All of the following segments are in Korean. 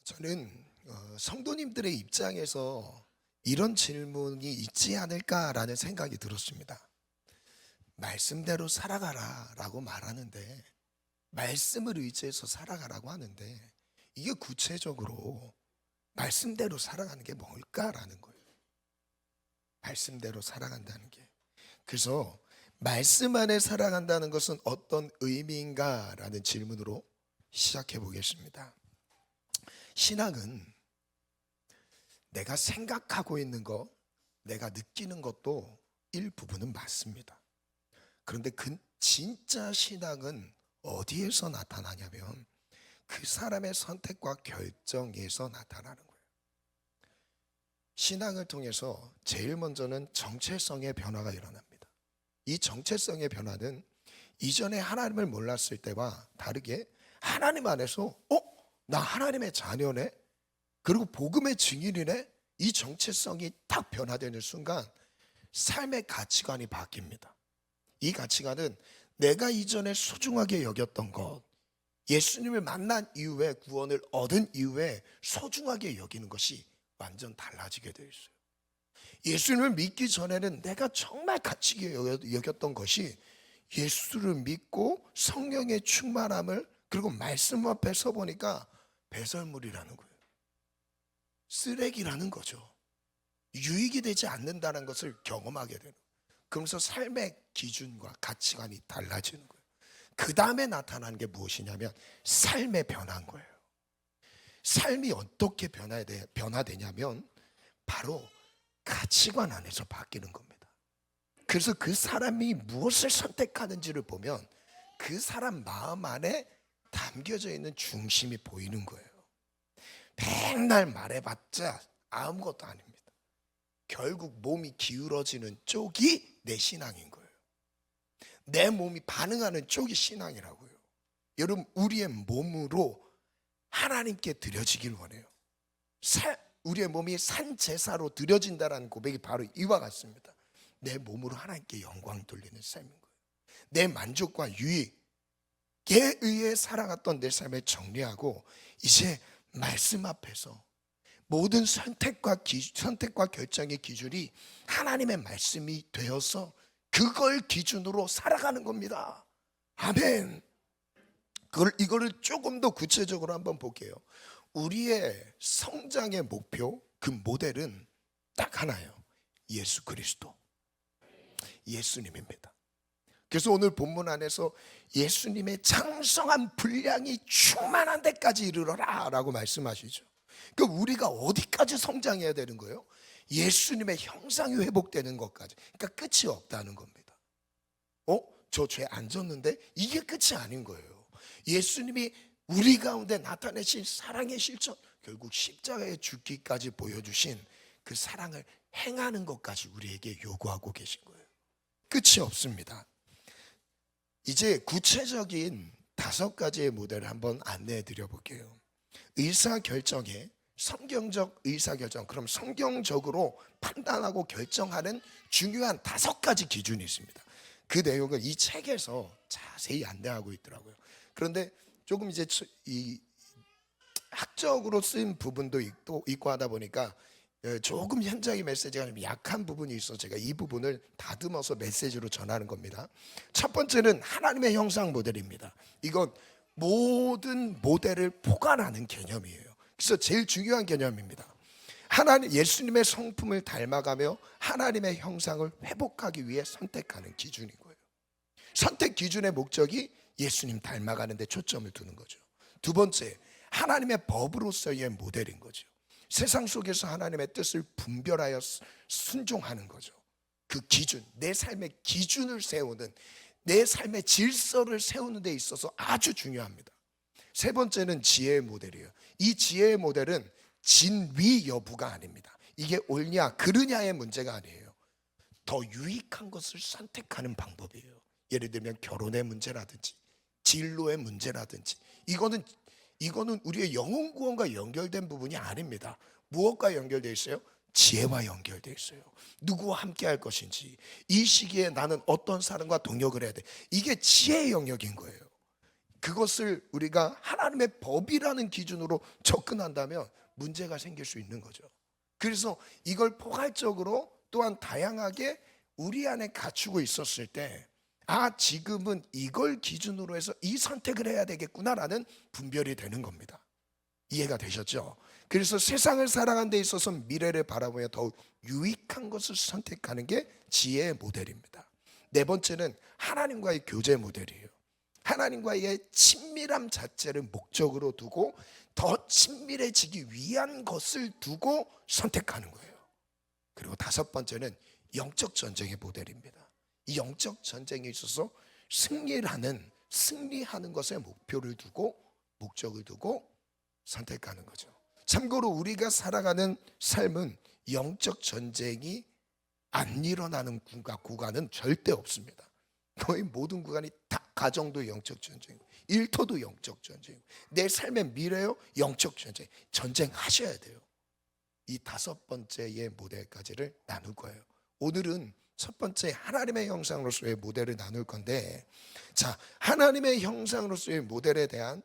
저는 성도님들의 입장에서 이런 질문이 있지 않을까라는 생각이 들었습니다. 말씀대로 살아가라 라고 말하는데, 말씀을 의지해서 살아가라고 하는데, 이게 구체적으로 말씀대로 살아가는 게 뭘까라는 거예요. 말씀대로 살아간다는 게. 그래서 말씀 안에 살아간다는 것은 어떤 의미인가라는 질문으로 시작해 보겠습니다. 신앙은 내가 생각하고 있는 것, 내가 느끼는 것도 일부분은 맞습니다. 그런데 그 진짜 신앙은 어디에서 나타나냐면 그 사람의 선택과 결정에서 나타나는 거예요. 신앙을 통해서 제일 먼저는 정체성의 변화가 일어납니다. 이 정체성의 변화는 이전에 하나님을 몰랐을 때와 다르게 하나님 안에서 나 하나님의 자녀네? 그리고 복음의 증인이네? 이 정체성이 딱 변화되는 순간 삶의 가치관이 바뀝니다. 이 가치관은 내가 이전에 소중하게 여겼던 것, 예수님을 만난 이후에 구원을 얻은 이후에 소중하게 여기는 것이 완전 달라지게 되어 있어요. 예수님을 믿기 전에는 내가 정말 가치 있게 여겼던 것이 예수를 믿고 성령의 충만함을 그리고 말씀 앞에 서 보니까 배설물이라는 거예요. 쓰레기라는 거죠. 유익이 되지 않는다는 것을 경험하게 되는 거예요. 그러면서 삶의 기준과 가치관이 달라지는 거예요. 그 다음에 나타나는 게 무엇이냐면 삶의 변화인 거예요. 삶이 어떻게 변화되냐면 바로 가치관 안에서 바뀌는 겁니다. 그래서 그 사람이 무엇을 선택하는지를 보면 그 사람 마음 안에 담겨져 있는 중심이 보이는 거예요. 맨날 말해봤자 아무것도 아닙니다. 결국 몸이 기울어지는 쪽이 내 신앙인 거예요. 내 몸이 반응하는 쪽이 신앙이라고요. 여러분, 우리의 몸으로 하나님께 드려지길 원해요. 우리의 몸이 산제사로 드려진다는 고백이 바로 이와 같습니다. 내 몸으로 하나님께 영광 돌리는 삶인 거예요. 내 만족과 유익에 의해 살아갔던 내 삶을 정리하고 이제 말씀 앞에서 모든 선택과 결정의 기준이 하나님의 말씀이 되어서 그걸 기준으로 살아가는 겁니다. 아멘. 이거를 조금 더 구체적으로 한번 볼게요. 우리의 성장의 목표, 그 모델은 딱 하나예요. 예수 그리스도, 예수님입니다. 그래서 오늘 본문 안에서 예수님의 장성한 분량이 충만한 데까지 이르러라 라고 말씀하시죠. 그러니까 우리가 어디까지 성장해야 되는 거예요? 예수님의 형상이 회복되는 것까지. 그러니까 끝이 없다는 겁니다. 저 죄 안 졌는데 이게 끝이 아닌 거예요. 예수님이 우리 가운데 나타내신 사랑의 실천, 결국 십자가에 죽기까지 보여주신 그 사랑을 행하는 것까지 우리에게 요구하고 계신 거예요. 끝이 없습니다. 이제 구체적인 5가지의 모델을 한번 안내해 드려 볼게요. 의사결정에 성경적 의사결정, 그럼 성경적으로 판단하고 결정하는 중요한 5가지 기준이 있습니다. 그 내용을 이 책에서 자세히 안내하고 있더라고요. 그런데 조금 이제 이 학적으로 쓴 부분도 있고 하다 보니까 조금 현장의 메시지가 좀 약한 부분이 있어서 제가 이 부분을 다듬어서 메시지로 전하는 겁니다. 첫 번째는 하나님의 형상 모델입니다. 이건 모든 모델을 포괄하는 개념이에요. 그래서 제일 중요한 개념입니다. 예수님의 성품을 닮아가며 하나님의 형상을 회복하기 위해 선택하는 기준인 거예요. 선택 기준의 목적이 예수님 닮아가는 데 초점을 두는 거죠. 두 번째, 하나님의 법으로서의 모델인 거죠. 세상 속에서 하나님의 뜻을 분별하여 순종하는 거죠. 그 기준, 내 삶의 기준을 세우는, 내 삶의 질서를 세우는 데 있어서 아주 중요합니다. 세 번째는 지혜의 모델이에요. 이 지혜의 모델은 진위 여부가 아닙니다. 이게 옳냐 그르냐의 문제가 아니에요. 더 유익한 것을 선택하는 방법이에요. 예를 들면 결혼의 문제라든지 진로의 문제라든지 이거는 우리의 영혼 구원과 연결된 부분이 아닙니다. 무엇과 연결되어 있어요? 지혜와 연결되어 있어요. 누구와 함께 할 것인지, 이 시기에 나는 어떤 사람과 동역을 해야 돼, 이게 지혜의 영역인 거예요. 그것을 우리가 하나님의 법이라는 기준으로 접근한다면 문제가 생길 수 있는 거죠. 그래서 이걸 포괄적으로 또한 다양하게 우리 안에 갖추고 있었을 때, 지금은 이걸 기준으로 해서 이 선택을 해야 되겠구나라는 분별이 되는 겁니다. 이해가 되셨죠? 그래서 세상을 살아가는 데 있어서 미래를 바라보며 더욱 유익한 것을 선택하는 게 지혜의 모델입니다. 네 번째는 하나님과의 교제 모델이에요. 하나님과의 친밀함 자체를 목적으로 두고 더 친밀해지기 위한 것을 두고 선택하는 거예요. 그리고 다섯 번째는 영적 전쟁의 모델입니다. 이 영적 전쟁에 있어서 승리하는 것에 목표를 두고 목적을 두고 선택하는 거죠. 참고로 우리가 살아가는 삶은 영적 전쟁이 안 일어나는 구간은 절대 없습니다. 거의 모든 구간이 다 가정도 영적 전쟁이고, 일터도 영적 전쟁이고, 내 삶의 미래요 영적 전쟁. 전쟁하셔야 돼요. 이 다섯 번째의 모델까지를 나눌 거예요. 오늘은 첫 번째 하나님의 형상으로서의 모델을 나눌 건데, 자, 하나님의 형상으로서의 모델에 대한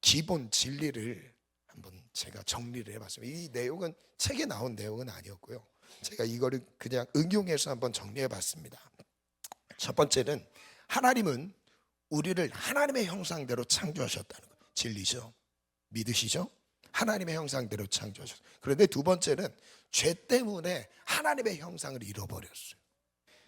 기본 진리를 한번 제가 정리를 해봤습니다. 이 내용은 책에 나온 내용은 아니었고요. 제가 이거를 그냥 응용해서 한번 정리해봤습니다. 첫 번째는 하나님은 우리를 하나님의 형상대로 창조하셨다는 거 진리죠. 믿으시죠? 하나님의 형상대로 창조하셨어요. 그런데 두 번째는 죄 때문에 하나님의 형상을 잃어버렸어요.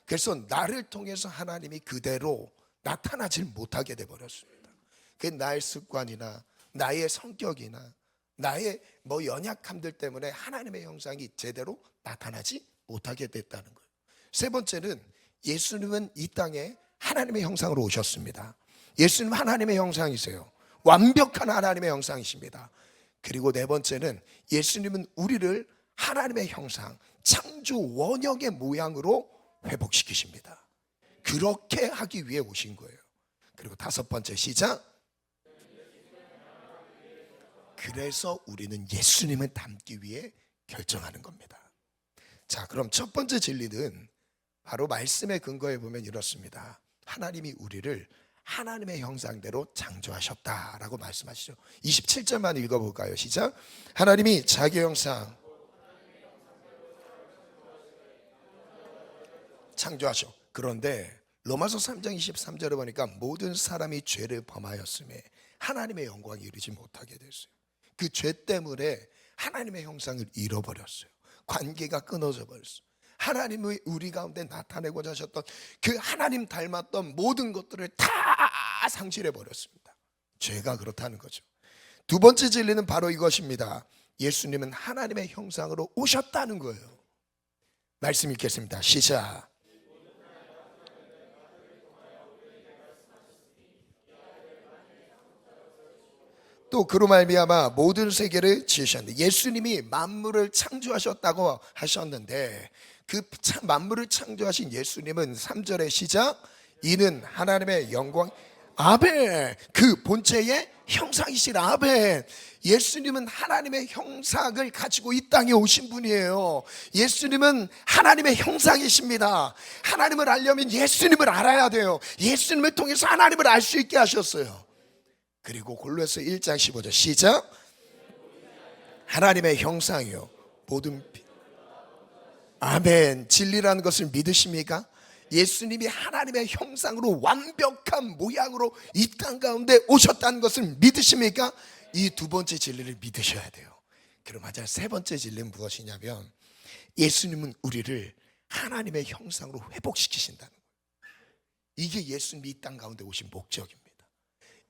그래서 나를 통해서 하나님이 그대로 나타나질 못하게 돼버렸습니다. 그게 나의 습관이나 나의 성격이나 나의 연약함들 때문에 하나님의 형상이 제대로 나타나지 못하게 됐다는 거예요. 세 번째는 예수님은 이 땅에 하나님의 형상으로 오셨습니다. 예수님은 하나님의 형상이세요. 완벽한 하나님의 형상이십니다. 그리고 네 번째는 예수님은 우리를 하나님의 형상, 창조 원형의 모양으로 회복시키십니다. 그렇게 하기 위해 오신 거예요. 그리고 다섯 번째 시작. 그래서 우리는 예수님을 닮기 위해 결정하는 겁니다. 자, 그럼 첫 번째 진리는 바로 말씀의 근거에 보면 이렇습니다. 하나님이 우리를 하나님의 형상대로 창조하셨다라고 말씀하시죠. 27절만 읽어볼까요? 시작. 하나님이 자기 형상 창조하셔. 그런데 로마서 3장 23절에 보니까 모든 사람이 죄를 범하였음에 하나님의 영광에 이르지 못하게 됐어요. 그 죄 때문에 하나님의 형상을 잃어버렸어요. 관계가 끊어져 버렸어요. 하나님의 우리 가운데 나타내고자 하셨던 그 하나님 닮았던 모든 것들을 다 상실해 버렸습니다. 죄가 그렇다는 거죠. 두 번째 진리는 바로 이것입니다. 예수님은 하나님의 형상으로 오셨다는 거예요. 말씀 읽겠습니다. 시작. 또 그로 말미암아 모든 세계를 지으셨는데, 예수님이 만물을 창조하셨다고 하셨는데, 그 만물을 창조하신 예수님은 3절의 시작. 이는 하나님의 영광 아멘, 그 본체의 형상이신 아멘. 예수님은 하나님의 형상을 가지고 이 땅에 오신 분이에요. 예수님은 하나님의 형상이십니다. 하나님을 알려면 예수님을 알아야 돼요. 예수님을 통해서 하나님을 알 수 있게 하셨어요. 그리고 골로새 1장 15절 시작. 하나님의 형상이요 모든 아멘. 진리라는 것을 믿으십니까? 예수님이 하나님의 형상으로 완벽한 모양으로 이 땅 가운데 오셨다는 것을 믿으십니까? 이 두 번째 진리를 믿으셔야 돼요. 그럼 하자 세 번째 진리는 무엇이냐면, 예수님은 우리를 하나님의 형상으로 회복시키신다는 거예요. 이게 예수님이 이 땅 가운데 오신 목적입니다.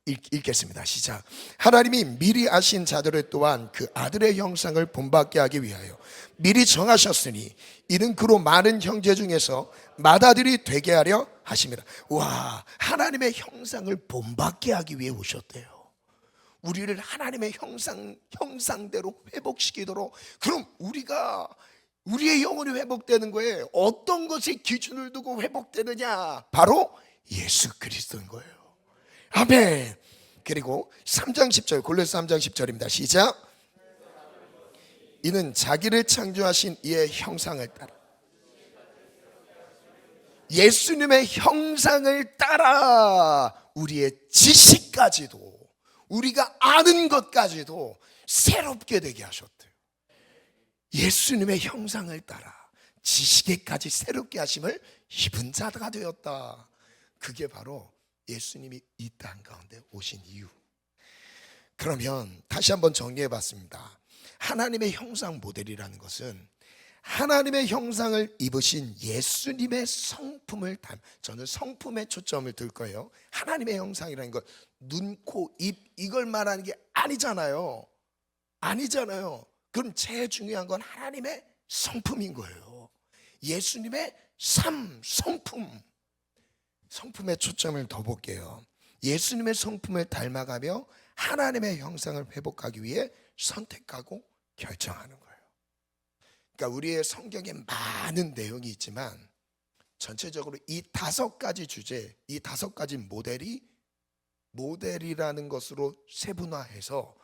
읽겠습니다. 시작. 하나님이 미리 아신 자들을 또한 그 아들의 형상을 본받게 하기 위하여 미리 정하셨으니 이는 그로 많은 형제 중에서 맏아들이 되게 하려 하심이라. 와, 하나님의 형상을 본받게 하기 위해 오셨대요. 우리를 하나님의 형상대로 회복시키도록. 그럼 우리의 영혼이 회복되는 거예요. 어떤 것이 기준을 두고 회복되느냐? 바로 예수 그리스도인 거예요. 아멘. 그리고 3장 10절 골로새 3장 10절입니다. 시작. 이는 자기를 창조하신 이의 형상을 따라, 예수님의 형상을 따라 우리의 지식까지도, 우리가 아는 것까지도 새롭게 되게 하셨대요. 예수님의 형상을 따라 지식에까지 새롭게 하심을 입은 자가 되었다. 그게 바로 예수님이 이 땅 가운데 오신 이유. 그러면 다시 한번 정리해 봤습니다. 하나님의 형상 모델이라는 것은 하나님의 형상을 입으신 예수님의 성품을 저는 성품에 초점을 둘 거예요. 하나님의 형상이라는 것, 눈, 코, 입 이걸 말하는 게 아니잖아요. 그럼 제일 중요한 건 하나님의 성품인 거예요. 예수님의 삶, 성품에 초점을 더 볼게요. 예수님의 성품을 닮아가며 하나님의 형상을 회복하기 위해 선택하고 결정하는 거예요. 그러니까 우리의 성경에 많은 내용이 있지만 전체적으로 이 5가지 주제, 이 5가지 모델이라는 것으로 세분화해서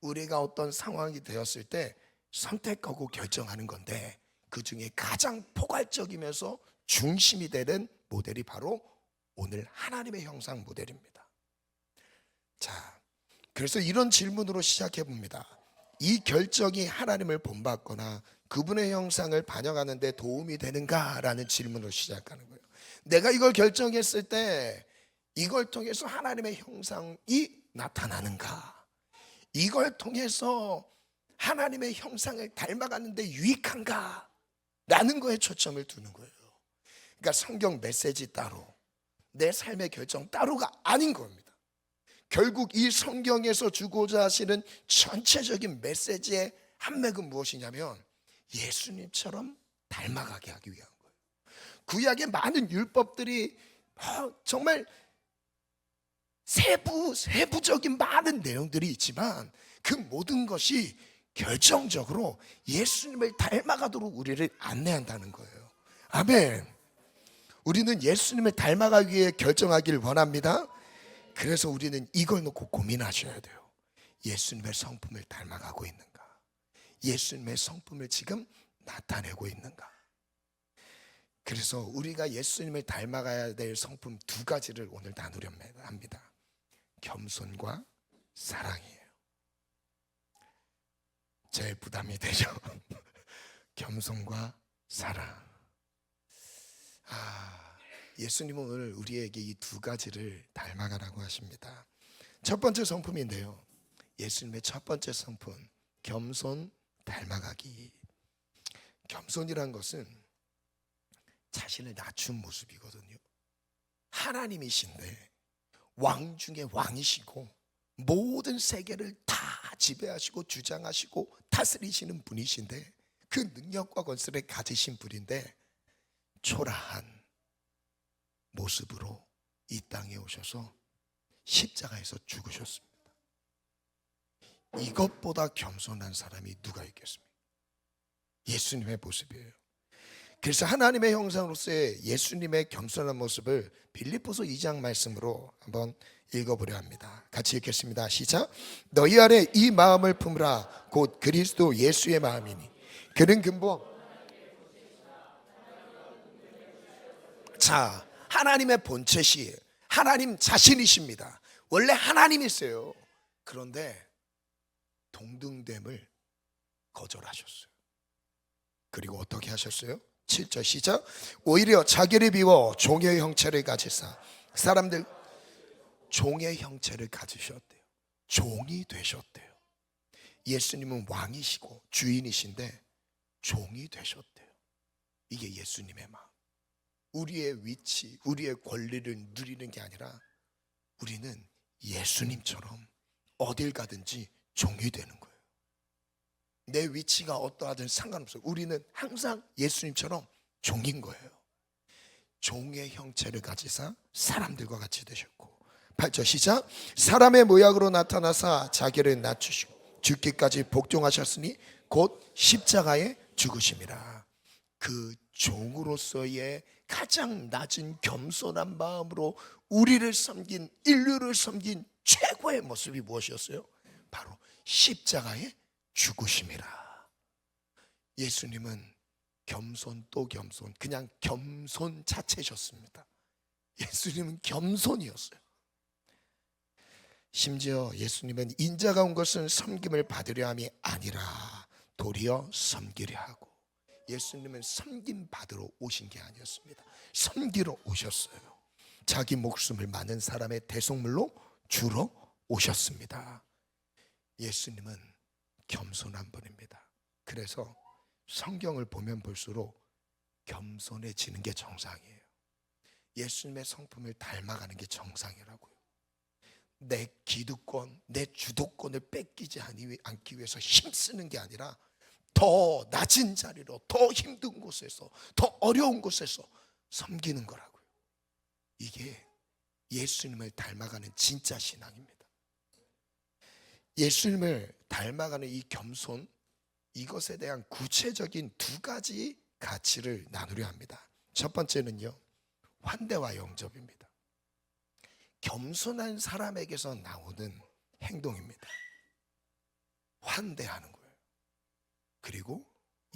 우리가 어떤 상황이 되었을 때 선택하고 결정하는 건데, 그 중에 가장 포괄적이면서 중심이 되는 모델이 바로 오늘 하나님의 형상 모델입니다. 자, 그래서 이런 질문으로 시작해 봅니다. 이 결정이 하나님을 본받거나 그분의 형상을 반영하는 데 도움이 되는가라는 질문으로 시작하는 거예요. 내가 이걸 결정했을 때 이걸 통해서 하나님의 형상이 나타나는가? 이걸 통해서 하나님의 형상을 닮아가는데 유익한가? 라는 거에 초점을 두는 거예요. 그러니까 성경 메시지 따로, 내 삶의 결정 따로가 아닌 겁니다. 결국 이 성경에서 주고자 하시는 전체적인 메시지의 한맥은 무엇이냐면 예수님처럼 닮아가게 하기 위한 거예요. 구약의 많은 율법들이 정말 세부적인 많은 내용들이 있지만 그 모든 것이 결정적으로 예수님을 닮아가도록 우리를 안내한다는 거예요. 아멘. 우리는 예수님을 닮아가기 위해 결정하기를 원합니다. 그래서 우리는 이걸 놓고 고민하셔야 돼요. 예수님의 성품을 닮아가고 있는가? 예수님의 성품을 지금 나타내고 있는가? 그래서 우리가 예수님을 닮아가야 될 성품 2가지를 오늘 나누려 합니다. 겸손과 사랑이에요. 제일 부담이 되죠. 겸손과 사랑. 예수님은 오늘 우리에게 이 2가지를 닮아가라고 하십니다. 첫 번째 성품인데요, 예수님의 첫 번째 성품, 겸손 닮아가기. 겸손이란 것은 자신을 낮춘 모습이거든요. 하나님이신데 왕 중에 왕이시고 모든 세계를 다 지배하시고 주장하시고 다스리시는 분이신데, 그 능력과 권세를 가지신 분인데 초라한 모습으로 이 땅에 오셔서 십자가에서 죽으셨습니다. 이것보다 겸손한 사람이 누가 있겠습니까? 예수님의 모습이에요. 그래서 하나님의 형상으로서의 예수님의 겸손한 모습을 빌립보서 2장 말씀으로 한번 읽어보려 합니다. 같이 읽겠습니다. 시작. 너희 안에 이 마음을 품으라. 곧 그리스도 예수의 마음이니 그는 근본. 자, 하나님의 본체시 하나님 자신이십니다. 원래 하나님이세요. 그런데 동등됨을 거절하셨어요. 그리고 어떻게 하셨어요? 7절 시작. 오히려 자기를 비워 종의 형체를 가지사 사람들 종의 형체를 가지셨대요. 종이 되셨대요. 예수님은 왕이시고 주인이신데 종이 되셨대요. 이게 예수님의 마음. 우리의 위치, 우리의 권리를 누리는 게 아니라 우리는 예수님처럼 어딜 가든지 종이 되는 거예요. 내 위치가 어떠하든 상관없어요. 우리는 항상 예수님처럼 종인 거예요. 종의 형체를 가지사 사람들과 같이 되셨고, 8절 시작. 사람의 모양으로 나타나사 자기를 낮추시고 죽기까지 복종하셨으니 곧 십자가에 죽으심이라. 그 종으로서의 가장 낮은 겸손한 마음으로 우리를 섬긴, 인류를 섬긴 최고의 모습이 무엇이었어요? 바로 십자가에 죽으심이라. 예수님은 겸손 또 겸손, 그냥 겸손 자체셨습니다. 예수님은 겸손이었어요. 심지어 예수님은 인자가 온 것은 섬김을 받으려 함이 아니라 도리어 섬기려 하고, 예수님은 섬김 받으러 오신 게 아니었습니다. 섬기러 오셨어요. 자기 목숨을 많은 사람의 대속물로 주러 오셨습니다. 예수님은 겸손한 분입니다. 그래서 성경을 보면 볼수록 겸손해지는 게 정상이에요. 예수님의 성품을 닮아가는 게 정상이라고요. 내 기득권, 내 주도권을 뺏기지 않기 위해서 힘쓰는 게 아니라 더 낮은 자리로, 더 힘든 곳에서, 더 어려운 곳에서 섬기는 거라고요. 이게 예수님을 닮아가는 진짜 신앙입니다. 예수님을 닮아가는 이 겸손, 이것에 대한 구체적인 두 가지 가치를 나누려 합니다. 첫 번째는요, 환대와 영접입니다. 겸손한 사람에게서 나오는 행동입니다. 환대하는 거예요. 그리고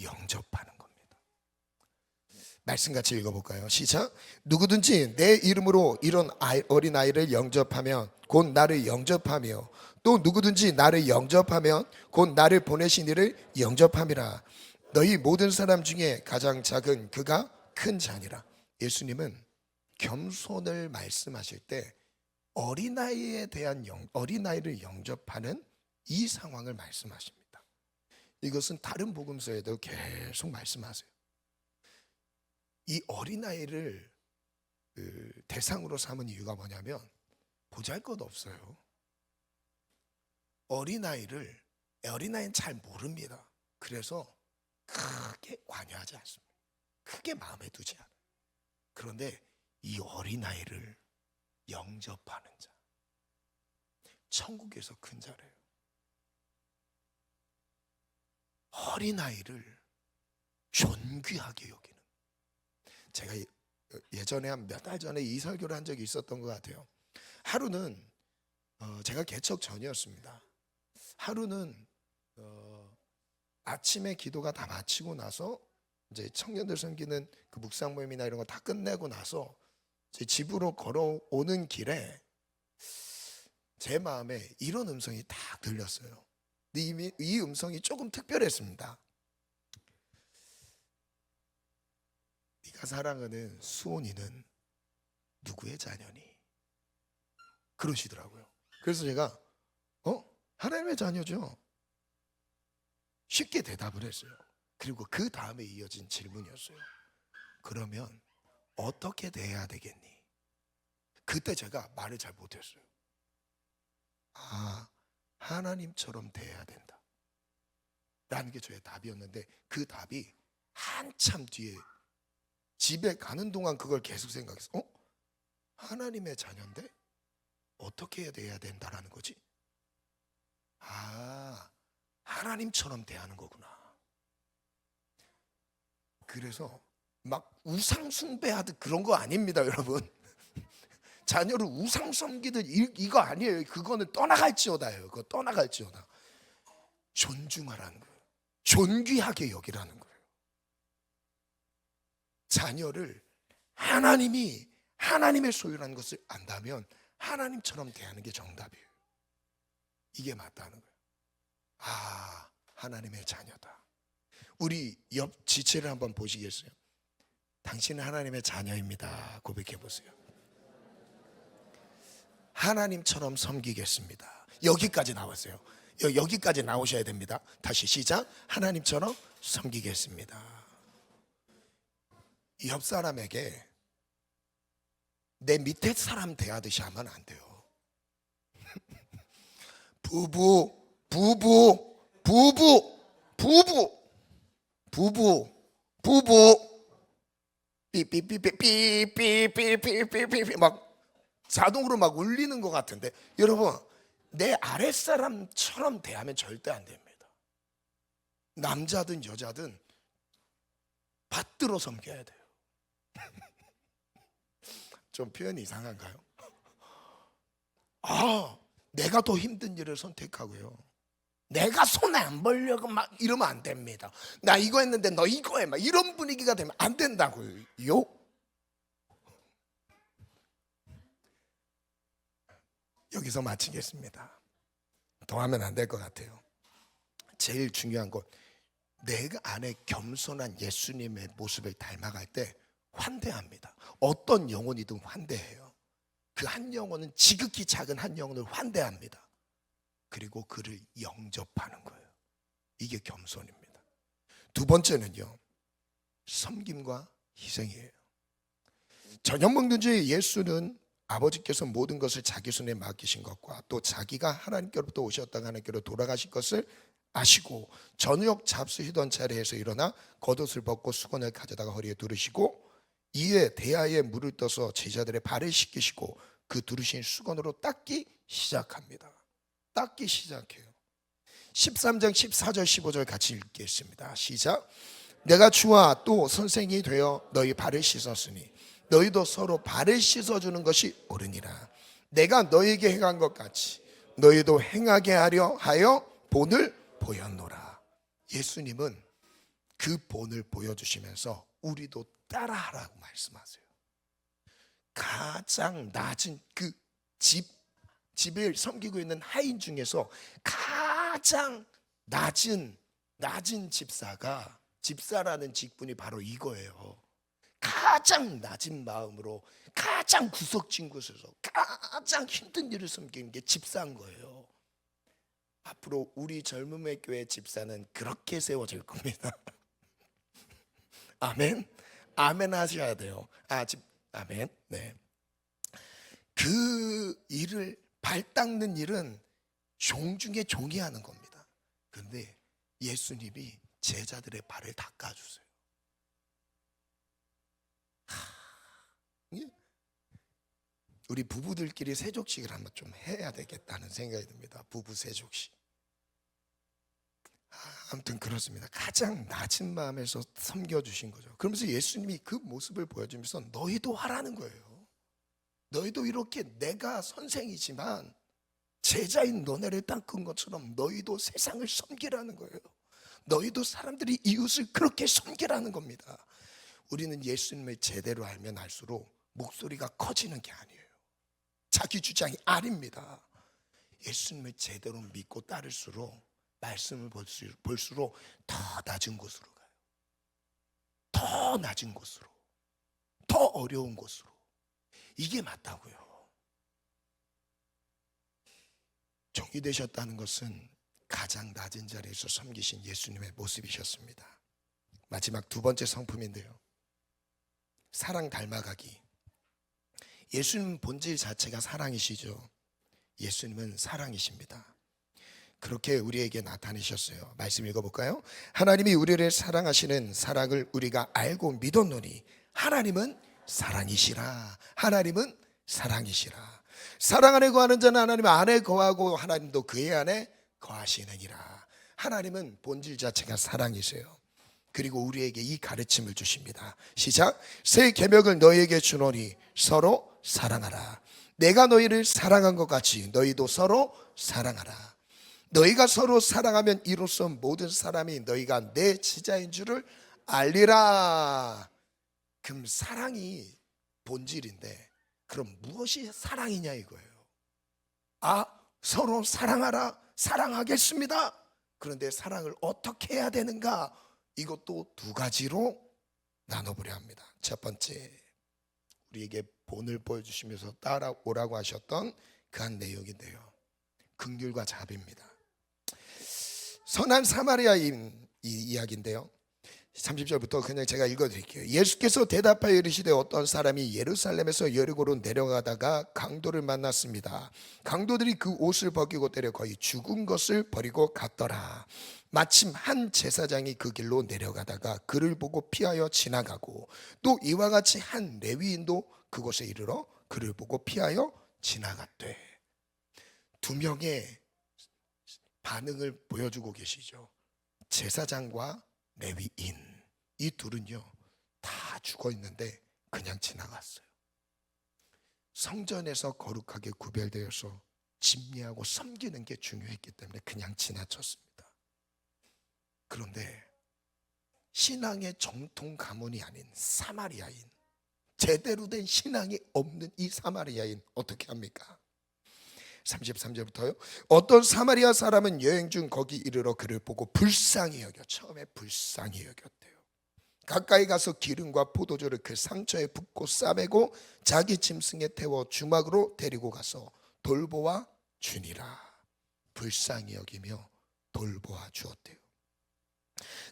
영접하는 겁니다. 말씀 같이 읽어볼까요? 시작. 누구든지 내 이름으로 이런 어린아이를 영접하면 곧 나를 영접하며, 또 누구든지 나를 영접하면 곧 나를 보내신 이를 영접함이라. 너희 모든 사람 중에 가장 작은 그가 큰 자니라. 예수님은 겸손을 말씀하실 때 어린아이를 영접하는 이 상황을 말씀하십니다. 이것은 다른 복음서에도 계속 말씀하세요. 이 어린아이를 대상으로 삼은 이유가 뭐냐면 보잘것없어요. 어린아이는 잘 모릅니다. 그래서 크게 관여하지 않습니다. 크게 마음에 두지 않아요. 그런데 이 어린아이를 영접하는 자, 천국에서 큰 자래요. 어린아이를 존귀하게 여기는. 제가 예전에 한 몇 달 전에 이 설교를 한 적이 있었던 것 같아요. 하루는 제가 개척 전이었습니다. 하루는 아침에 기도가 다 마치고 나서 이제 청년들 섬기는 그 묵상 모임이나 이런 거 다 끝내고 나서 제 집으로 걸어오는 길에 제 마음에 이런 음성이 딱 들렸어요. 근데 이 음성이 조금 특별했습니다. 네가 사랑하는 수온이는 누구의 자녀니? 그러시더라고요. 그래서 제가 하나님의 자녀죠. 쉽게 대답을 했어요. 그리고 그 다음에 이어진 질문이었어요. 그러면 어떻게 대해야 되겠니? 그때 제가 말을 잘 못했어요. 하나님처럼 대해야 된다 라는 게 저의 답이었는데, 그 답이 한참 뒤에 집에 가는 동안 그걸 계속 생각했어. 하나님의 자녀인데 어떻게 대해야 된다라는 거지? 하나님처럼 대하는 거구나. 그래서 막 우상 숭배하듯 그런 거 아닙니다, 여러분. 자녀를 우상 섬기듯 이거 아니에요. 그거는 떠나갈지어다예요. 그거 떠나갈지어다. 존중하라는 거예요. 존귀하게 여기라는 거예요. 자녀를 하나님이 하나님의 소유라는 것을 안다면 하나님처럼 대하는 게 정답이에요. 이게 맞다는 거예요. 하나님의 자녀다. 우리 옆 지체를 한번 보시겠어요? 당신은 하나님의 자녀입니다. 고백해 보세요. 하나님처럼 섬기겠습니다. 여기까지 나왔어요. 여기까지 나오셔야 됩니다. 다시 시작. 하나님처럼 섬기겠습니다. 옆 사람에게 내 밑에 사람 대하듯이 하면 안 돼요. 부부 삐삐삐삐삐삐삐삐삐삐삐삐 막 자동으로 막 울리는 것 같은데, 여러분 내 아랫사람처럼 대하면 절대 안 됩니다. 남자든 여자든 받들어 섬겨야 돼요. 좀 표현이 이상한가요? 내가 더 힘든 일을 선택하고요, 내가 손에 안 벌려고 막 이러면 안 됩니다. 나 이거 했는데 너 이거 해, 막 이런 분위기가 되면 안 된다고요. 여기서 마치겠습니다. 더 하면 안 될 것 같아요. 제일 중요한 건 내가 안에 겸손한 예수님의 모습을 닮아갈 때 환대합니다. 어떤 영혼이든 환대해요. 그 한 영혼은 지극히 작은 한 영혼을 환대합니다. 그리고 그를 영접하는 거예요. 이게 겸손입니다. 두 번째는요, 섬김과 희생이에요. 저녁 먹는 주에 예수는 아버지께서 모든 것을 자기 손에 맡기신 것과 또 자기가 하나님께로부터 오셨다가 하나님께로 돌아가신 것을 아시고 저녁 잡수시던 자리에서 일어나 겉옷을 벗고 수건을 가져다가 허리에 두르시고 이에 대야에 물을 떠서 제자들의 발을 씻기시고 그 두르신 수건으로 닦기 시작합니다. 닦기 시작해요. 13장 14절 15절 같이 읽겠습니다. 시작. 내가 주와 또 선생이 되어 너희 발을 씻었으니 너희도 서로 발을 씻어주는 것이 옳으니라. 내가 너희에게 행한 것 같이 너희도 행하게 하려 하여 본을 보였노라. 예수님은 그 본을 보여주시면서 우리도 따라하라고 말씀하세요. 가장 낮은 그 집을 섬기고 있는 하인 중에서 가장 낮은 집사라는 직분이 바로 이거예요. 가장 낮은 마음으로 가장 구석진 곳에서 가장 힘든 일을 섬기는 게 집사인 거예요. 앞으로 우리 젊음의 교회 집사는 그렇게 세워질 겁니다. 아멘. 아멘 하셔야 돼요. 아멘. 네. 그 일을 발 닦는 일은 종 중에 종이 하는 겁니다. 그런데 예수님이 제자들의 발을 닦아주세요. 우리 부부들끼리 세족식을 한번 좀 해야 되겠다는 생각이 듭니다. 부부 세족식. 아무튼 그렇습니다. 가장 낮은 마음에서 섬겨주신 거죠. 그러면서 예수님이 그 모습을 보여주면서 너희도 하라는 거예요. 너희도 이렇게 내가 선생이지만 제자인 너네를 닦은 것처럼 너희도 세상을 섬기라는 거예요. 너희도 사람들이 이웃을 그렇게 섬기라는 겁니다. 우리는 예수님을 제대로 알면 알수록 목소리가 커지는 게 아니에요. 자기 주장이 아닙니다. 예수님을 제대로 믿고 따를수록 말씀을 볼수록 더 낮은 곳으로 가요. 더 낮은 곳으로, 더 어려운 곳으로. 이게 맞다고요. 종이 되셨다는 것은 가장 낮은 자리에서 섬기신 예수님의 모습이셨습니다. 마지막 두 번째 성품인데요, 사랑 닮아가기. 예수님 본질 자체가 사랑이시죠. 예수님은 사랑이십니다. 그렇게 우리에게 나타내셨어요. 말씀 읽어볼까요? 하나님이 우리를 사랑하시는 사랑을 우리가 알고 믿었노니 하나님은 사랑이시라. 하나님은 사랑이시라. 사랑 안에 거하는 자는 하나님 안에 거하고 하나님도 그의 안에 거하시느니라. 하나님은 본질 자체가 사랑이세요. 그리고 우리에게 이 가르침을 주십니다. 시작. 새 계명을 너희에게 주노니 서로 사랑하라. 내가 너희를 사랑한 것 같이 너희도 서로 사랑하라. 너희가 서로 사랑하면 이로써 모든 사람이 너희가 내 제자인 줄을 알리라. 그럼 사랑이 본질인데 그럼 무엇이 사랑이냐 이거예요. 서로 사랑하라. 사랑하겠습니다. 그런데 사랑을 어떻게 해야 되는가? 이것도 두 가지로 나눠보려 합니다. 첫 번째, 우리에게 본을 보여주시면서 따라오라고 하셨던 그 한 내용인데요, 긍휼과 자비입니다. 선한 사마리아인 이 이야기인데요, 30절부터 그냥 제가 읽어드릴게요. 예수께서 대답하여 이르시되 어떤 사람이 예루살렘에서 여리고로 내려가다가 강도를 만났습니다. 강도들이 그 옷을 벗기고 때려 거의 죽은 것을 버리고 갔더라. 마침 한 제사장이 그 길로 내려가다가 그를 보고 피하여 지나가고 또 이와 같이 한 레위인도 그곳에 이르러 그를 보고 피하여 지나갔대. 두 명의 반응을 보여주고 계시죠. 제사장과 레위인, 이 둘은요 다 죽어 있는데 그냥 지나갔어요. 성전에서 거룩하게 구별되어서 집례하고 섬기는 게 중요했기 때문에 그냥 지나쳤습니다. 그런데 신앙의 정통 가문이 아닌 사마리아인, 제대로 된 신앙이 없는 이 사마리아인 어떻게 합니까? 33절부터요. 어떤 사마리아 사람은 여행 중 거기 이르러 그를 보고 불쌍히 여겨, 처음에 불쌍히 여겼대요. 가까이 가서 기름과 포도주를 그 상처에 붓고 싸매고 자기 짐승에 태워 주막으로 데리고 가서 돌보아 주니라. 불쌍히 여기며 돌보아 주었대요.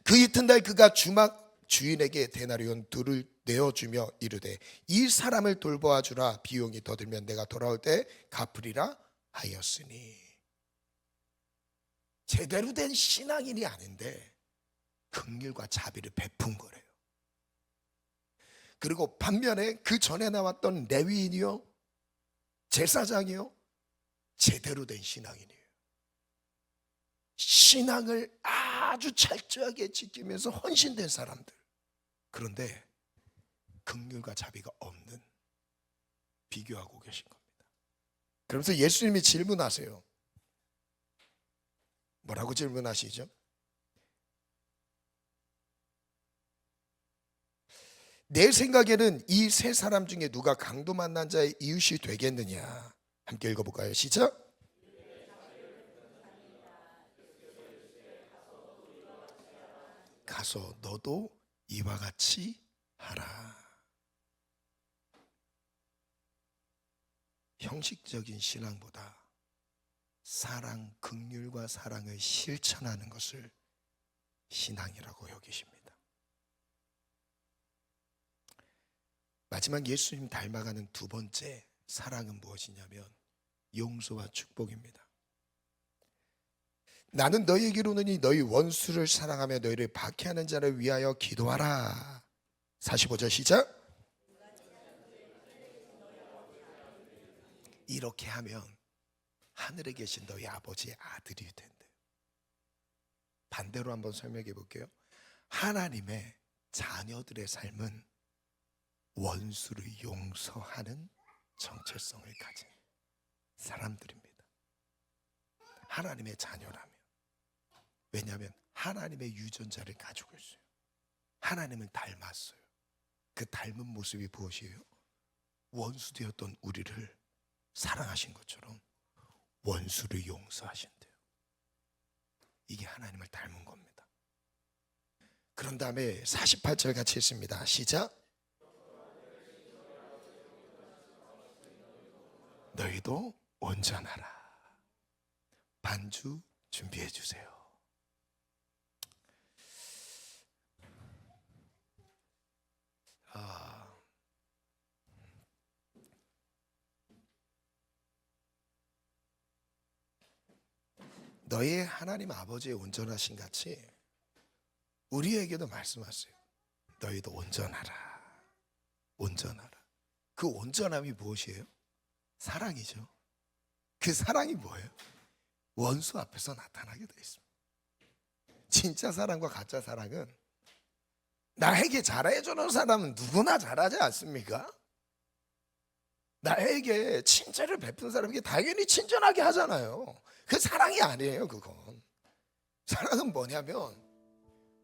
그 이튿날 그가 주막 주인에게 데나리온 둘을 내어주며 이르되 이 사람을 돌보아 주라. 비용이 더 들면 내가 돌아올 때 갚으리라 하였으니. 제대로 된 신앙인이 아닌데 긍휼과 자비를 베푼 거래요. 그리고 반면에 그 전에 나왔던 레위인이요, 제사장이요, 제대로 된 신앙인이에요. 신앙을 아주 철저하게 지키면서 헌신된 사람들. 그런데 긍휼과 자비가 없는, 비교하고 계신 겁니다. 그러면서 예수님이 질문하세요. 뭐라고 질문하시죠? 내 생각에는 이 세 사람 중에 누가 강도 만난 자의 이웃이 되겠느냐. 함께 읽어볼까요? 시작. 가서 너도 이와 같이 하라. 형식적인 신앙보다 사랑, 긍휼과 사랑을 실천하는 것을 신앙이라고 여기십니다. 마지막 예수님 닮아가는 두 번째 사랑은 무엇이냐면 용서와 축복입니다. 나는 너희에게 이르노니 너희 원수를 사랑하며 너희를 박해하는 자를 위하여 기도하라. 45절 시작. 이렇게 하면 하늘에 계신 너희 아버지의 아들이 된대요. 반대로 한번 설명해 볼게요. 하나님의 자녀들의 삶은 원수를 용서하는 정체성을 가진 사람들입니다. 하나님의 자녀라면. 왜냐하면 하나님의 유전자를 가지고 있어요. 하나님을 닮았어요. 그 닮은 모습이 무엇이에요? 원수되었던 우리를 사랑하신 것처럼 원수를 용서하신대요. 이게 하나님을 닮은 겁니다. 그런 다음에 48절 같이 했습니다. 시작. 너희도 온전하라. 반주 준비해 주세요. 너희 하나님 아버지의 온전하신 같이 우리에게도 말씀하세요. 너희도 온전하라. 온전하라. 그 온전함이 무엇이에요? 사랑이죠. 그 사랑이 뭐예요? 원수 앞에서 나타나게 되어 있습니다. 진짜 사랑과 가짜 사랑은, 나에게 잘해주는 사람은 누구나 잘하지 않습니까? 나에게 친절을 베푼 사람에게 당연히 친절하게 하잖아요. 그 사랑이 아니에요. 그건 사랑은 뭐냐면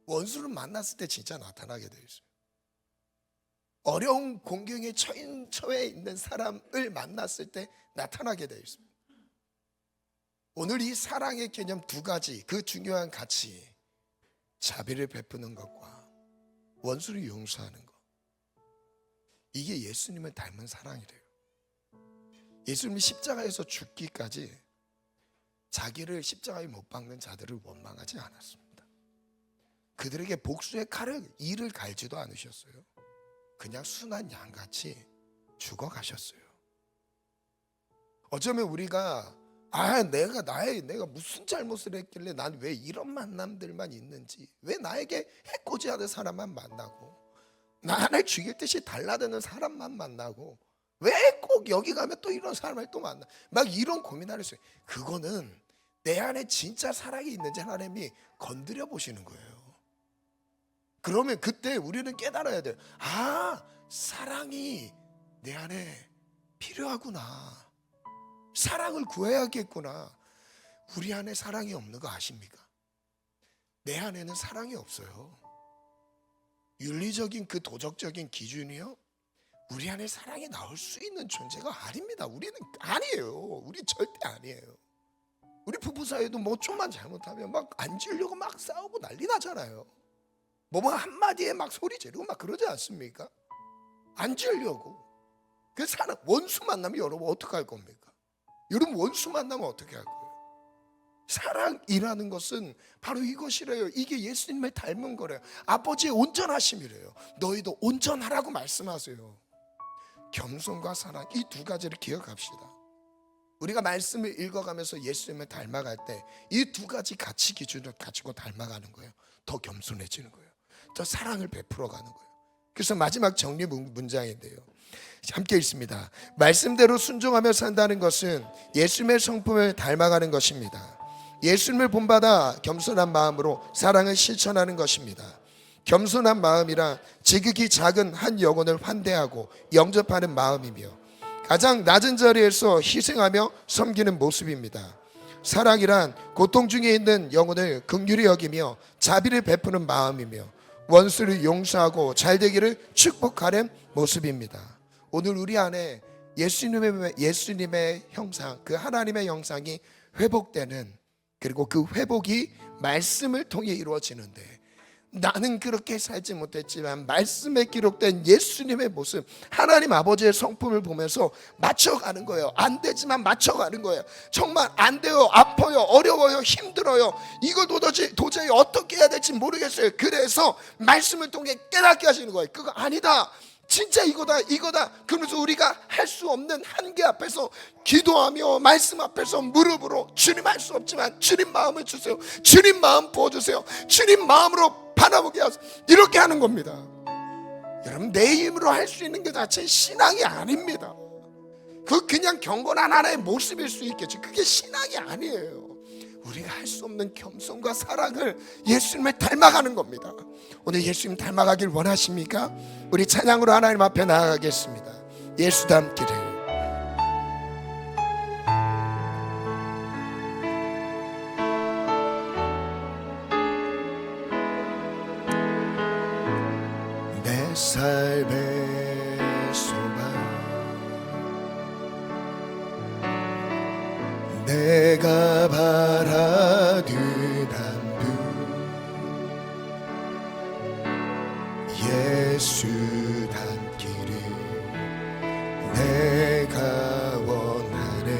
원수를 만났을 때 진짜 나타나게 되어 있어요. 어려운 공경에 처해 있는 사람을 만났을 때 나타나게 되어 있습니다. 오늘 이 사랑의 개념 두 가지, 그 중요한 가치, 자비를 베푸는 것과 원수를 용서하는 것, 이게 예수님을 닮은 사랑이래요. 예수님이 십자가에서 죽기까지 자기를 십자가에 못 박는 자들을 원망하지 않았습니다. 그들에게 복수의 칼을, 이를 갈지도 않으셨어요. 그냥 순한 양같이 죽어가셨어요. 어쩌면 우리가 내가 무슨 잘못을 했길래 난 왜 이런 만남들만 있는지, 왜 나에게 해코지하는 사람만 만나고, 나를 죽일 듯이 달라드는 사람만 만나고, 왜 꼭 여기 가면 또 이런 사람을 또 만나, 막 이런 고민을 했어요. 그거는 내 안에 진짜 사랑이 있는지 하나님이 건드려 보시는 거예요. 그러면 그때 우리는 깨달아야 돼요. 사랑이 내 안에 필요하구나. 사랑을 구해야겠구나. 우리 안에 사랑이 없는 거 아십니까? 내 안에는 사랑이 없어요. 윤리적인 그 도덕적인 기준이요, 우리 안에 사랑이 나올 수 있는 존재가 아닙니다. 우리는 아니에요. 우리 절대 아니에요. 우리 부부 사이도 뭐 좀만 잘못하면 막 안 지으려고 막 싸우고 난리 나잖아요. 뭐 한마디에 막 소리 지르고 막 그러지 않습니까? 안 지으려고. 그 사람 원수 만나면 여러분 어떻게 할 겁니까? 여러분 원수 만나면 어떻게 할 거예요? 사랑이라는 것은 바로 이것이래요. 이게 예수님을 닮은 거래요. 아버지의 온전하심이래요. 너희도 온전하라고 말씀하세요. 겸손과 사랑, 이 두 가지를 기억합시다. 우리가 말씀을 읽어가면서 예수님을 닮아갈 때 이 두 가지 가치 기준을 가지고 닮아가는 거예요. 더 겸손해지는 거예요. 더 사랑을 베풀어가는 거예요. 그래서 마지막 정리 문장인데요, 함께 읽습니다. 말씀대로 순종하며 산다는 것은 예수님의 성품을 닮아가는 것입니다. 예수님을 본받아 겸손한 마음으로 사랑을 실천하는 것입니다. 겸손한 마음이란 지극히 작은 한 영혼을 환대하고 영접하는 마음이며 가장 낮은 자리에서 희생하며 섬기는 모습입니다. 사랑이란 고통 중에 있는 영혼을 긍휼히 여기며 자비를 베푸는 마음이며 원수를 용서하고 잘되기를 축복하는 모습입니다. 오늘 우리 안에 예수님의 형상, 그 하나님의 형상이 회복되는, 그리고 그 회복이 말씀을 통해 이루어지는데, 나는 그렇게 살지 못했지만 말씀에 기록된 예수님의 모습, 하나님 아버지의 성품을 보면서 맞춰가는 거예요. 안 되지만 맞춰가는 거예요. 정말 안 돼요, 아파요, 어려워요, 힘들어요, 이거 도저히 어떻게 해야 될지 모르겠어요. 그래서 말씀을 통해 깨닫게 하시는 거예요. 그거 아니다, 진짜 이거다. 그러면서 우리가 할 수 없는 한계 앞에서 기도하며 말씀 앞에서 무릎으로, 주님 할 수 없지만 주님 마음을 주세요, 주님 마음 부어주세요, 주님 마음으로 바라보게 하세요, 이렇게 하는 겁니다. 여러분, 내 힘으로 할 수 있는 게 자체 신앙이 아닙니다. 그냥 경건한 하나의 모습일 수 있겠지, 그게 신앙이 아니에요. 우리가 할 수 없는 겸손과 사랑을 예수님을 닮아가는 겁니다. 오늘 예수님 닮아가길 원하십니까? 우리 찬양으로 하나님 앞에 나아가겠습니다. 예수 닮기를. 내 삶의 소망, 내가 바라는 한분 예수 닮기를 내가 원하네.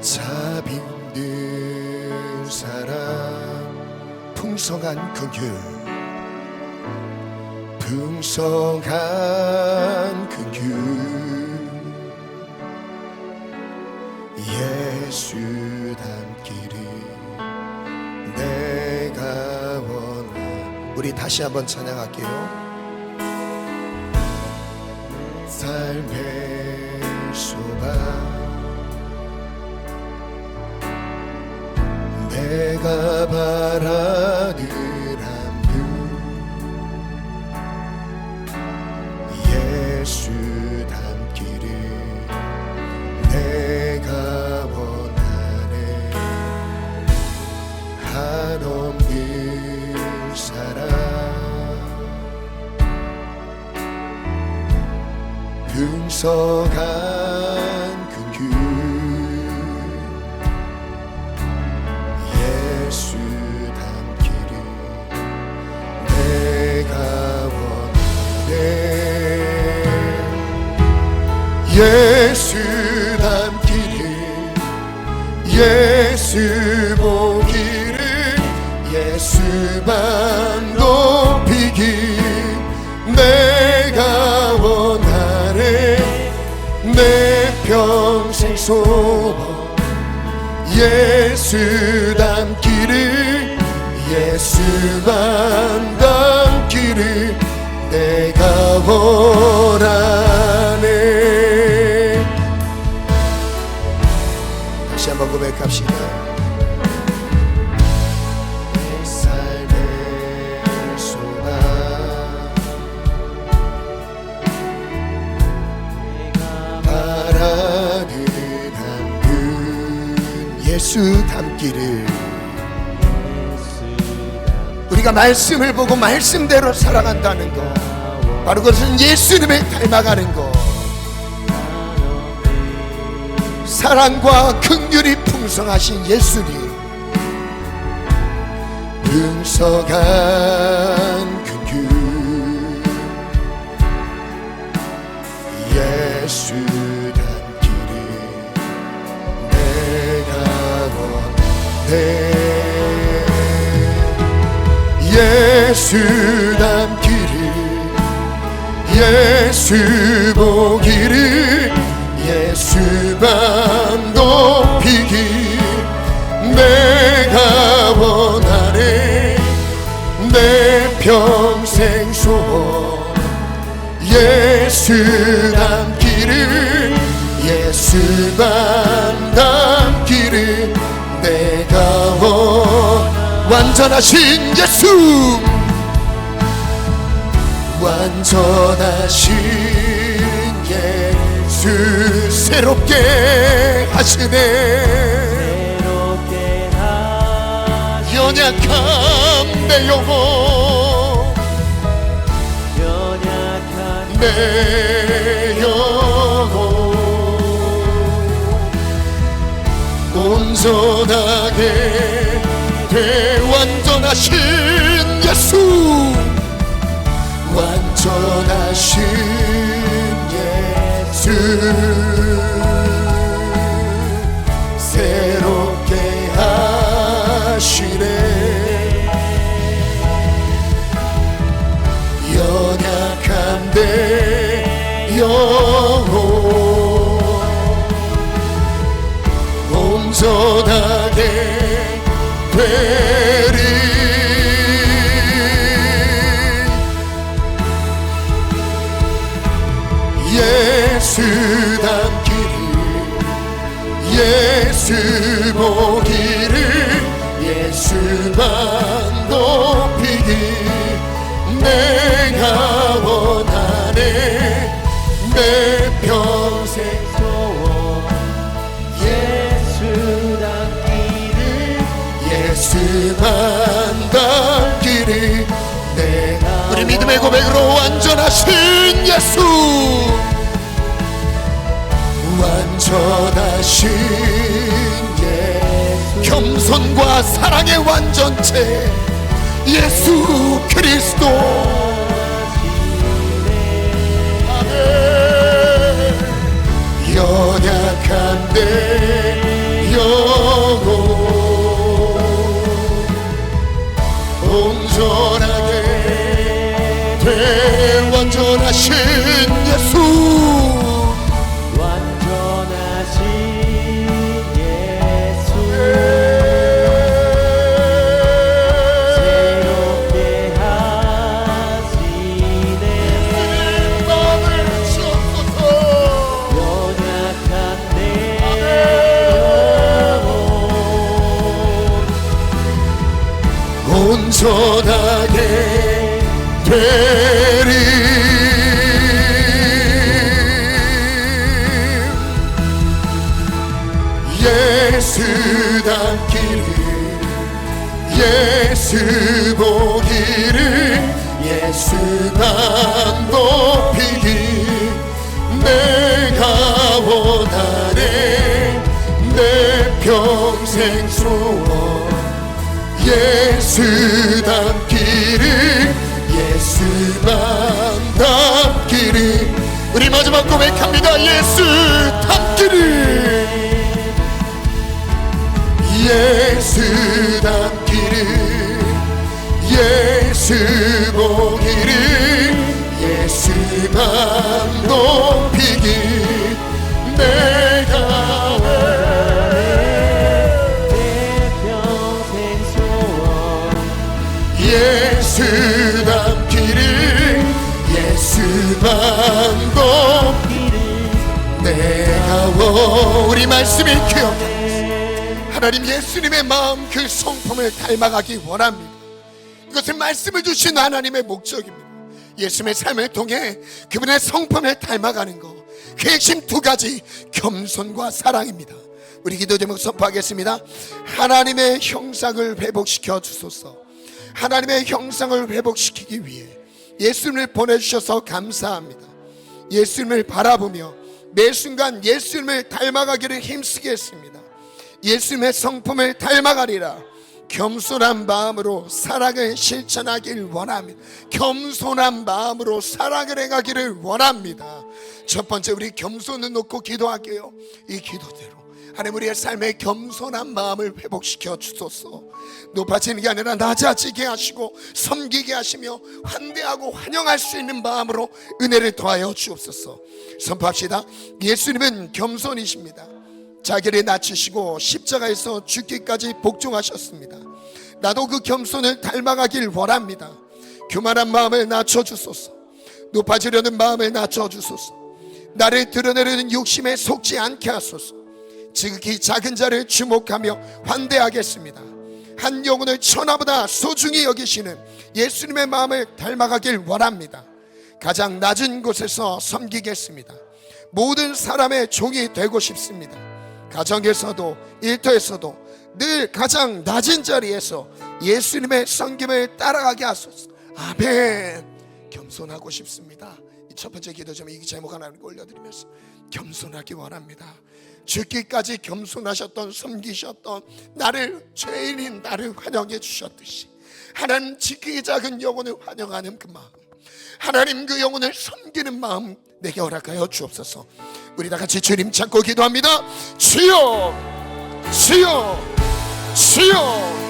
잡 힘든 사람, 풍성한 긍휼, 풍성한 긍휼, 예수 닮기를 내가 원하. 우리 다시 한번 찬양할게요. 삶의 소망, 내가 바라는 한분 예수 닮기를 내가 원하네. 한없는 사랑, 풍성한 긍휼, 예수 닮기를 내가 원하네. 예수 닮기를, 예수 보기를, 예수만 높이길 내가 원하네. 내 평생 소원 예수 닮기를, 예수만 닮기를 내가 원하네. 다시 한번 고백합시다. 내 삶의 소망, 바라는 한분 예수 닮기를. 우리가 말씀을 보고 말씀대로 살아간다는 것, 바로 그것은 예수님을 닮아가는 것. 사랑과 긍휼이 풍성하신 예수님, 풍성한 긍휼 예수 닮기를 내가 원해. 예수 닮기를, 예수 보기를, 예수만 높이기 내가 원하네. 내 평생 소원 예수 닮기를, 예수만 닮기를 내가 완전하신 예수, 완전하신 예수 새롭게 하시네. 연약한 내 영혼, 내 영혼 온전하게 완전하신 예수, 완전하신 예수 새롭게 하시네. 연약한 내 영혼 온전하게 되리. 예수 닮기를, 예수 보기를, 예수만 높이기 내가 원하네. 내 평생 소원 예수 닮기를, 예수만 닮기를 내가. 우리 믿음의 고백으로 완전하신 예수, 완전하신 예수, 겸손과 사랑의 완전체 예수 그리스도. 아멘. 연약한 내 영혼 온전하게 완전하신 예수, 완전하신 예수 새롭게 하시네. 마음을 주옵소서. 연약한 내 영혼 온전하게 되리. 예수 닮기를, 예수 보기를, 예수만 높이기 내가 원하네. 내 평생 소원 예수 닮기를, 예수만 닮기를. 우리 마지막 고백합니다. 예수 닮기를, 예수 닮기를, 예수 보기를, 예수만 높이기 내가 내 평생 소원 예수 닮기를, 예수만 높이기를 내가 우리 말씀이 기억합니다. 하나님 예수님의 마음 그 성품을 닮아가기 원합니다. 이것은 말씀을 주신 하나님의 목적입니다. 예수님의 삶을 통해 그분의 성품을 닮아가는 것, 그 핵심 두 가지, 겸손과 사랑입니다. 우리 기도 제목 선포하겠습니다. 하나님의 형상을 회복시켜 주소서. 하나님의 형상을 회복시키기 위해 예수님을 보내주셔서 감사합니다. 예수님을 바라보며 매 순간 예수님을 닮아가기를 힘쓰겠습니다. 예수님의 성품을 닮아가리라. 겸손한 마음으로 사랑을 실천하길 원합니다. 겸손한 마음으로 사랑을 행하기를 원합니다. 첫 번째, 우리 겸손을 놓고 기도할게요. 이 기도대로 하나님, 우리의 삶에 겸손한 마음을 회복시켜 주소서. 높아지는 게 아니라 낮아지게 하시고 섬기게 하시며 환대하고 환영할 수 있는 마음으로 은혜를 더하여 주옵소서. 선포합시다. 예수님은 겸손이십니다. 자기를 낮추시고 십자가에서 죽기까지 복종하셨습니다. 나도 그 겸손을 닮아가길 원합니다. 교만한 마음을 낮춰주소서. 높아지려는 마음을 낮춰주소서. 나를 드러내려는 욕심에 속지 않게 하소서. 지극히 작은 자를 주목하며 환대하겠습니다. 한 영혼을 천하보다 소중히 여기시는 예수님의 마음을 닮아가길 원합니다. 가장 낮은 곳에서 섬기겠습니다. 모든 사람의 종이 되고 싶습니다. 가정에서도 일터에서도 늘 가장 낮은 자리에서 예수님의 섬김을 따라가게 하소서. 아멘. 겸손하고 싶습니다. 이 첫 번째 기도 좀 이 제목 하나님 올려드리면서 겸손하기 원합니다. 죽기까지 겸손하셨던, 섬기셨던 나를, 죄인인 나를 환영해 주셨듯이 하나님, 지극히 작은 영혼을 환영하는 그 마음, 하나님 그 영혼을 섬기는 마음 내게 허락하여 주옵소서. 우리 다 같이 주님 찾고 기도합니다. 주여, 주여, 주여.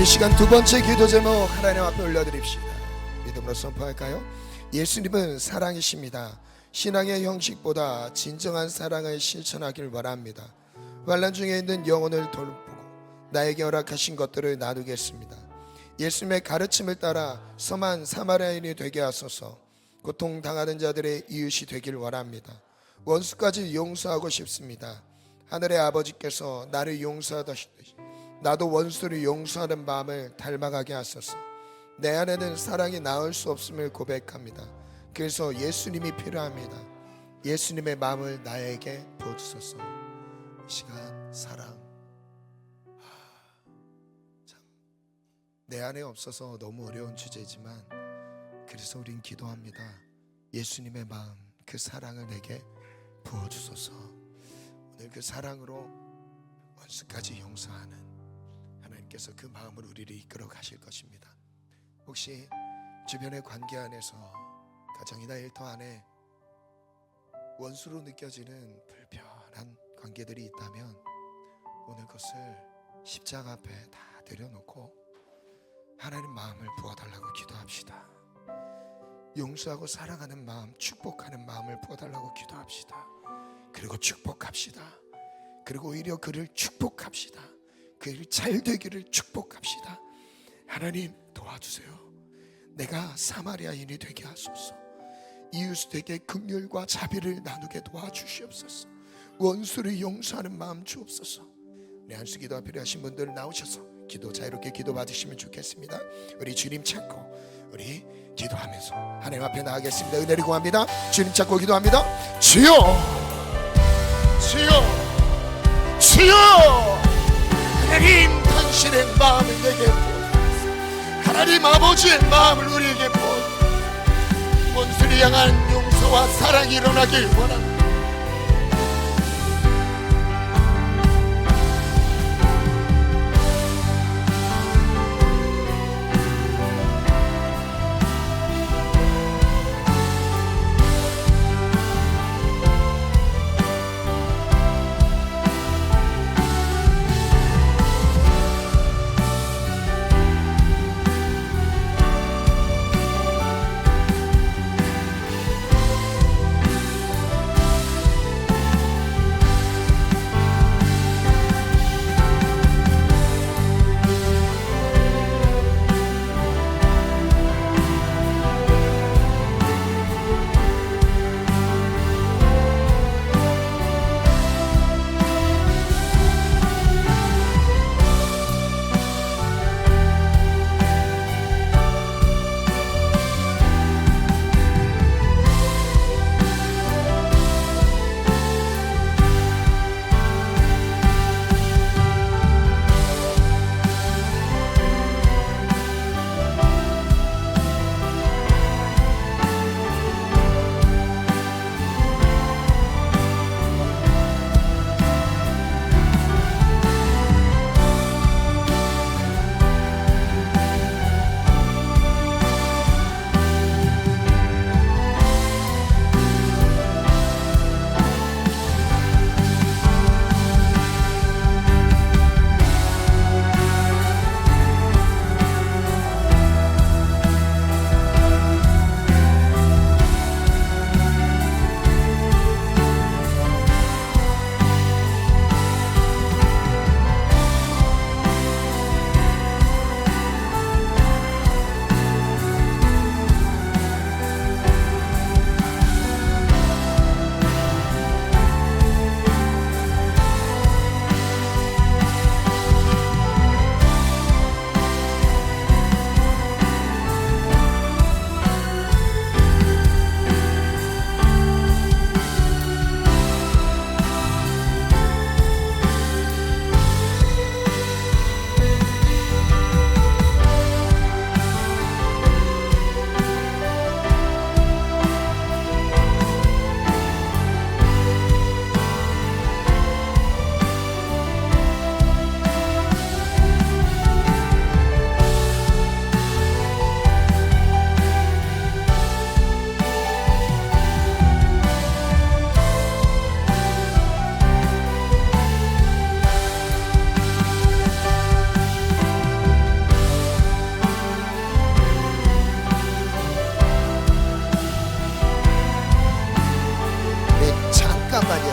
이 시간 두 번째 기도 제목 하나님 앞에 올려드립시다. 믿음으로 선포할까요? 예수님은 사랑이십니다. 신앙의 형식보다 진정한 사랑을 실천하길 바랍니다. 환난 중에 있는 영혼을 돌보고 나에게 허락하신 것들을 나누겠습니다. 예수님의 가르침을 따라 섬한 사마리아인이 되게 하소서. 고통당하는 자들의 이웃이 되길 원합니다. 원수까지 용서하고 싶습니다. 하늘의 아버지께서 나를 용서하듯이 나도 원수를 용서하는 마음을 닮아가게 하소서. 내 안에는 사랑이 나올 수 없음을 고백합니다. 그래서 예수님이 필요합니다. 예수님의 마음을 나에게 부어주소서. 이 시간 사랑 참 내 안에 없어서 너무 어려운 주제지만 그래서 우린 기도합니다. 예수님의 마음, 그 사랑을 내게 부어주소서. 오늘 그 사랑으로 원수까지 용서하는 하나님께서 그 마음으로 우리를 이끌어 가실 것입니다. 혹시 주변의 관계 안에서 가정이나 일터 안에 원수로 느껴지는 불편한 관계들이 있다면 오늘 그것을 십자가 앞에 다 내려놓고 하나님 마음을 부어달라고 기도합시다. 용서하고 사랑하는 마음, 축복하는 마음을 부어달라고 기도합시다. 그리고 축복합시다. 그리고 오히려 그를 축복합시다. 그를 잘 되기를 축복합시다. 하나님 도와주세요. 내가 사마리아인이 되게 하소서. 이웃에게 긍휼과 자비를 나누게 도와주시옵소서. 원수를 용서하는 마음 주옵소서. 우리 한수기도가 필요하신 분들 나오셔서 기도 자유롭게 기도 받으시면 좋겠습니다. 우리 주님 찾고 우리 기도하면서 하나님 앞에 나가겠습니다. 은혜를 구합니다. 주님 찾고 기도합니다. 주여, 주여, 주여. 하나님 당신의 마음을 내게 부어주소서. 하나님 아버지의 마음을 우리에게 부어주소서. 원수를 향한 용서와 사랑이 일어나길 원합니다.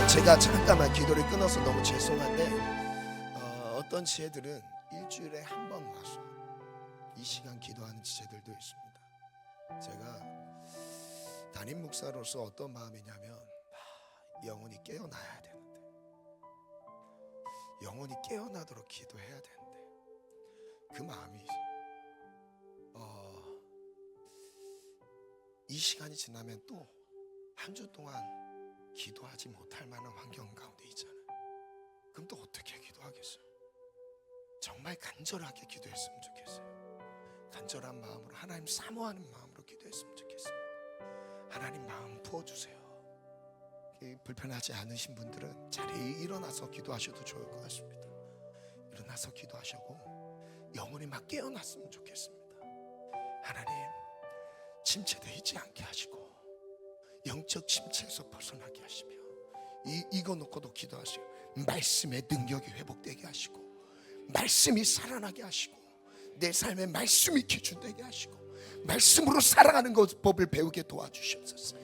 제가 잠깐만 기도를 끊어서 너무 죄송한데 어떤 지혜들은 일주일에 한 번 와서 이 시간 기도하는 지체들도 있습니다. 제가 담임 목사로서 어떤 마음이냐면 영혼이 깨어나야 되는데, 영혼이 깨어나도록 기도해야 되는데, 그 마음이 이 시간이 지나면 또 한 주 동안 기도하지 못할 만한 환경 가운데 있잖아요. 그럼 또 어떻게 기도하겠어요? 정말 간절하게 기도했으면 좋겠어요. 간절한 마음으로, 하나님 사모하는 마음으로 기도했으면 좋겠습니다. 하나님 마음 부어주세요. 불편하지 않으신 분들은 자리에 일어나서 기도하셔도 좋을 것 같습니다. 일어나서 기도하시고 영혼이 막 깨어났으면 좋겠습니다. 하나님, 침체되어 있지 않게 하시고 영적 침체에서 벗어나게 하시며, 이거 놓고도 기도하세요. 말씀의 능력이 회복되게 하시고, 말씀이 살아나게 하시고, 내 삶에 말씀이 기준되게 하시고, 말씀으로 살아가는 법을 배우게 도와주시옵소서.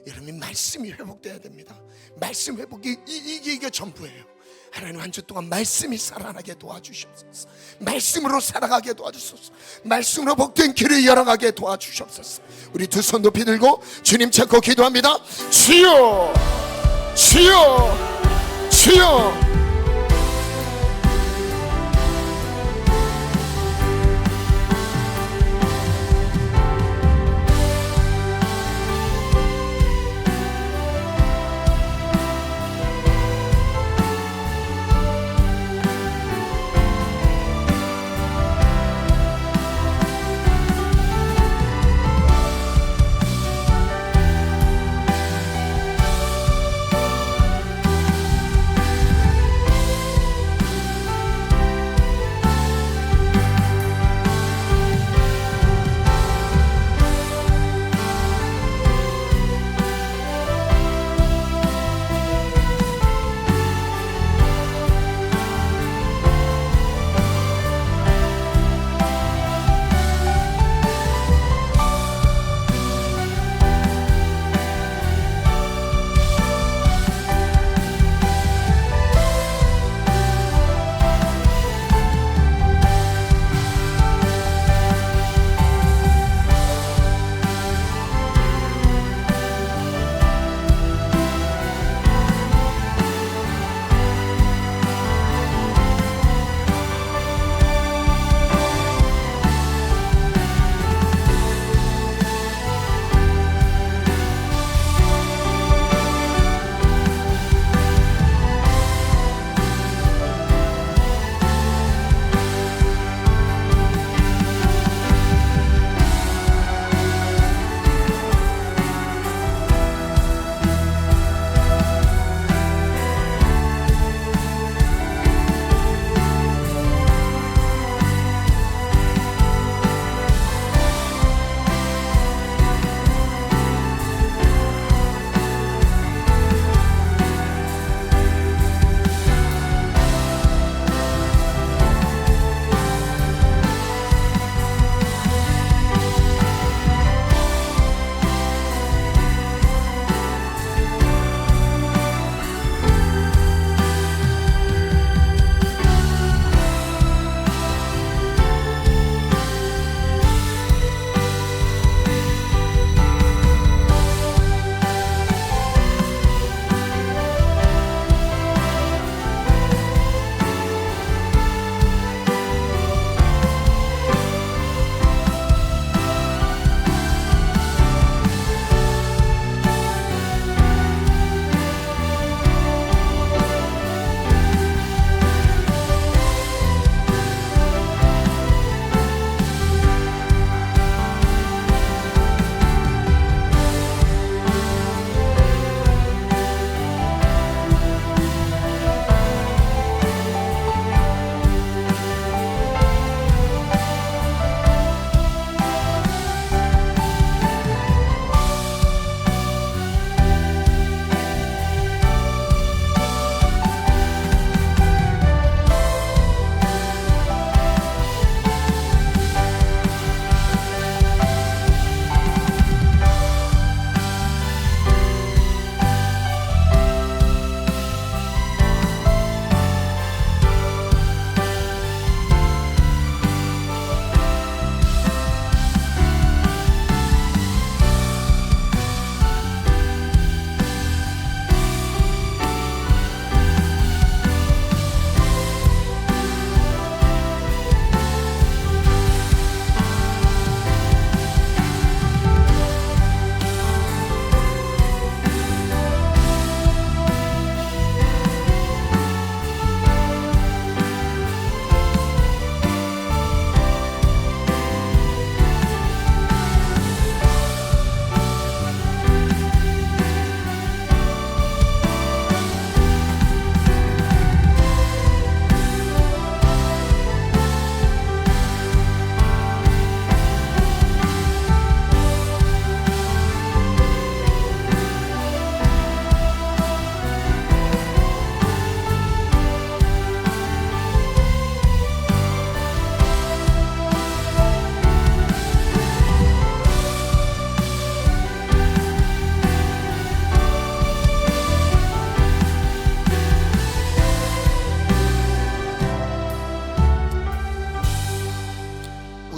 여러분, 말씀이 회복돼야 됩니다. 말씀 회복이 이게 전부예요. 하나님, 한 주 동안 말씀이 살아나게 도와주시옵소서. 말씀으로 살아가게 도와주시옵소서. 말씀으로 복된 길을 열어가게 도와주시옵소서. 우리 두 손 높이 들고 주님 찾고 기도합니다. 주여, 주여, 주여.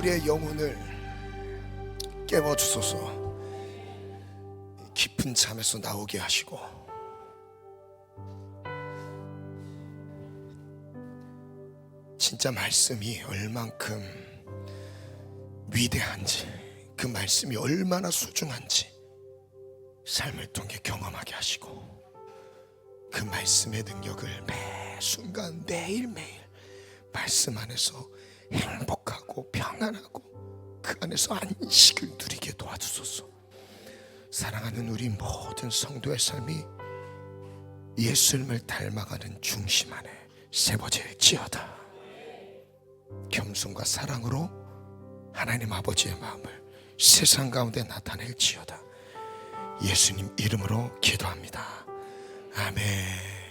우리의 영혼을 깨워주소서. 깊은 잠에서 나오게 하시고 진짜 말씀이 얼만큼 위대한지, 그 말씀이 얼마나 소중한지 삶을 통해 경험하게 하시고, 그 말씀의 능력을 매 순간 매일매일 말씀 안에서 행복하고 평안하고 그 안에서 안식을 누리게 도와주소서. 사랑하는 우리 모든 성도의 삶이 예수님을 닮아가는 중심 안에 세워질지어다. 겸손과 사랑으로 하나님 아버지의 마음을 세상 가운데 나타낼지어다. 예수님 이름으로 기도합니다. 아멘.